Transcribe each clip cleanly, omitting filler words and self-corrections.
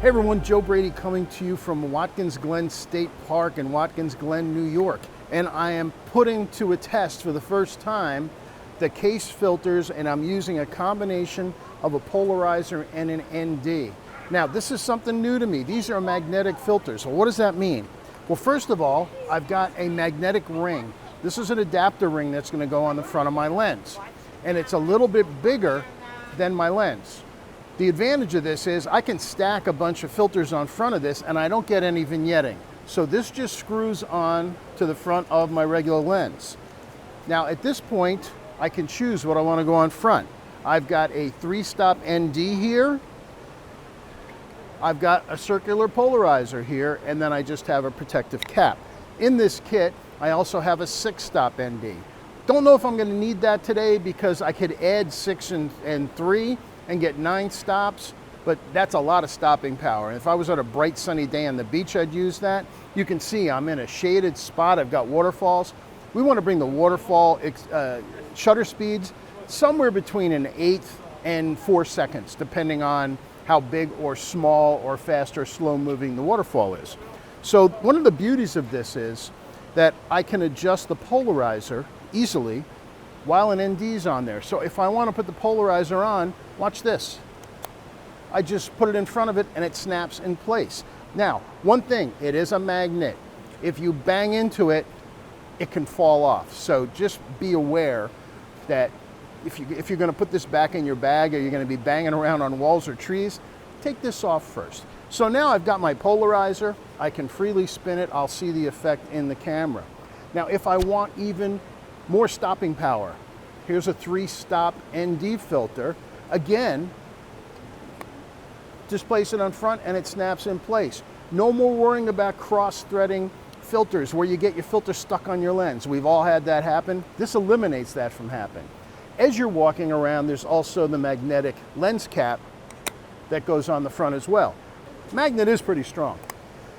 Hey everyone, Joe Brady coming to you from Watkins Glen State Park in Watkins Glen, New York. And I am putting to a test for the first time the KASE filters, and I'm using a combination of a polarizer and an ND. Now, this is something new to me. These are magnetic filters. So what does that mean? Well, first of all, I've got a magnetic ring. This is an adapter ring that's going to go on the front of my lens. And it's a little bit bigger than my lens. The advantage of this is I can stack a bunch of filters on front of this and I don't get any vignetting. So this just screws on to the front of my regular lens. Now at this point, I can choose what I want to go on front. I've got a 3-stop ND here. I've got a circular polarizer here, and then I just have a protective cap. In this kit, I also have a 6-stop ND. Don't know if I'm going to need that today because I could add 6 and 3 and get 9 stops, but that's a lot of stopping power. And if I was on a bright sunny day on the beach, I'd use that. You can see I'm in a shaded spot. I've got waterfalls. We want to bring the waterfall shutter speeds somewhere between an 1/8 and 4 seconds, depending on how big or small or fast or slow moving the waterfall is. So one of the beauties of this is that I can adjust the polarizer easily while an ND's on there. So if I want to put the polarizer on, watch this. I just put it in front of it and it snaps in place. Now, one thing, it is a magnet. If you bang into it, it can fall off. So just be aware that if you're going to put this back in your bag or you're going to be banging around on walls or trees, take this off first. So now I've got my polarizer. I can freely spin it. I'll see the effect in the camera. Now, if I want even more stopping power, here's a 3-stop ND filter. Again, just place it on front and it snaps in place. No more worrying about cross-threading filters where you get your filter stuck on your lens. We've all had that happen. This eliminates that from happening. As you're walking around, there's also the magnetic lens cap that goes on the front as well. Magnet is pretty strong.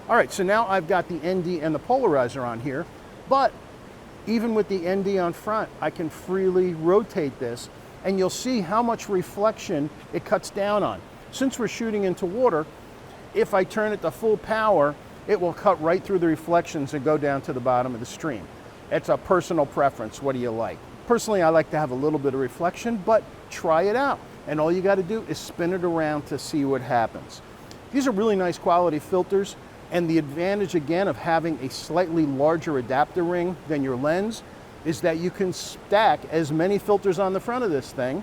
All right, so now I've got the ND and the polarizer on here, but even with the ND on front, I can freely rotate this and you'll see how much reflection it cuts down on. Since we're shooting into water, if I turn it to full power, it will cut right through the reflections and go down to the bottom of the stream. It's a personal preference. What do you like? Personally, I like to have a little bit of reflection, but try it out. And all you got to do is spin it around to see what happens. These are really nice quality filters. And the advantage, again, of having a slightly larger adapter ring than your lens is that you can stack as many filters on the front of this thing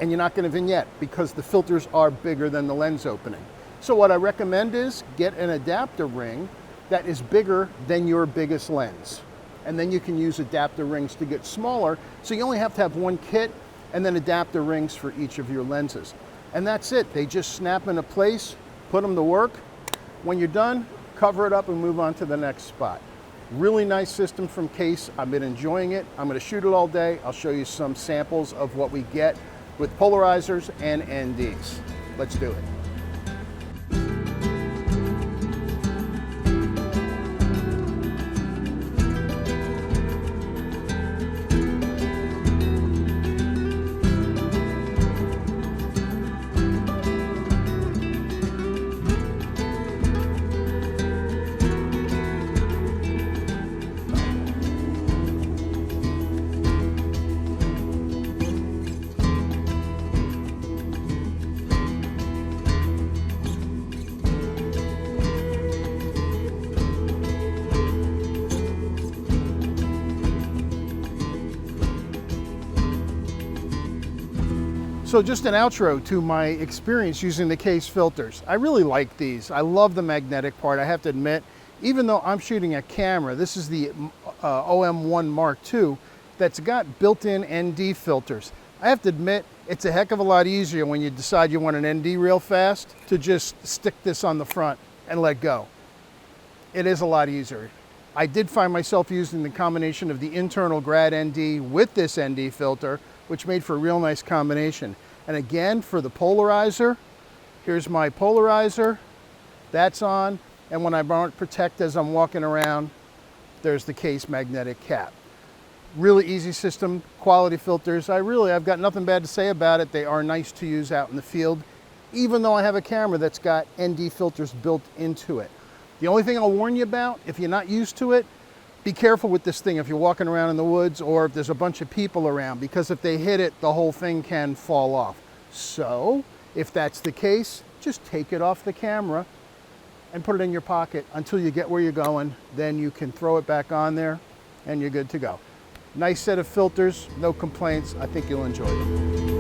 and you're not going to vignette because the filters are bigger than the lens opening. So what I recommend is get an adapter ring that is bigger than your biggest lens. And then you can use adapter rings to get smaller. So you only have to have one kit and then adapter rings for each of your lenses. And that's it. They just snap into place, put them to work. When you're done, cover it up and move on to the next spot. Really nice system from KASE. I've been enjoying it. I'm going to shoot it all day. I'll show you some samples of what we get with polarizers and NDs. Let's do it. So just an outro to my experience using the KASE filters. I really like these. I love the magnetic part. I have to admit, even though I'm shooting a camera, this is the OM1 Mark II that's got built-in ND filters. I have to admit, it's a heck of a lot easier when you decide you want an ND real fast to just stick this on the front and let go. It is a lot easier. I did find myself using the combination of the internal Grad ND with this ND filter, which made for a real nice combination. And again, for the polarizer, here's my polarizer, that's on, and when I want to protect as I'm walking around, there's the KASE magnetic cap. Really easy system, quality filters. I've got nothing bad to say about it. They are nice to use out in the field even though I have a camera that's got ND filters built into it. The only thing I'll warn you about, if you're not used to it, be careful with this thing if you're walking around in the woods or if there's a bunch of people around, because if they hit it, the whole thing can fall off. So if that's the case, just take it off the camera and put it in your pocket until you get where you're going. Then you can throw it back on there and you're good to go. Nice set of filters, no complaints. I think you'll enjoy it.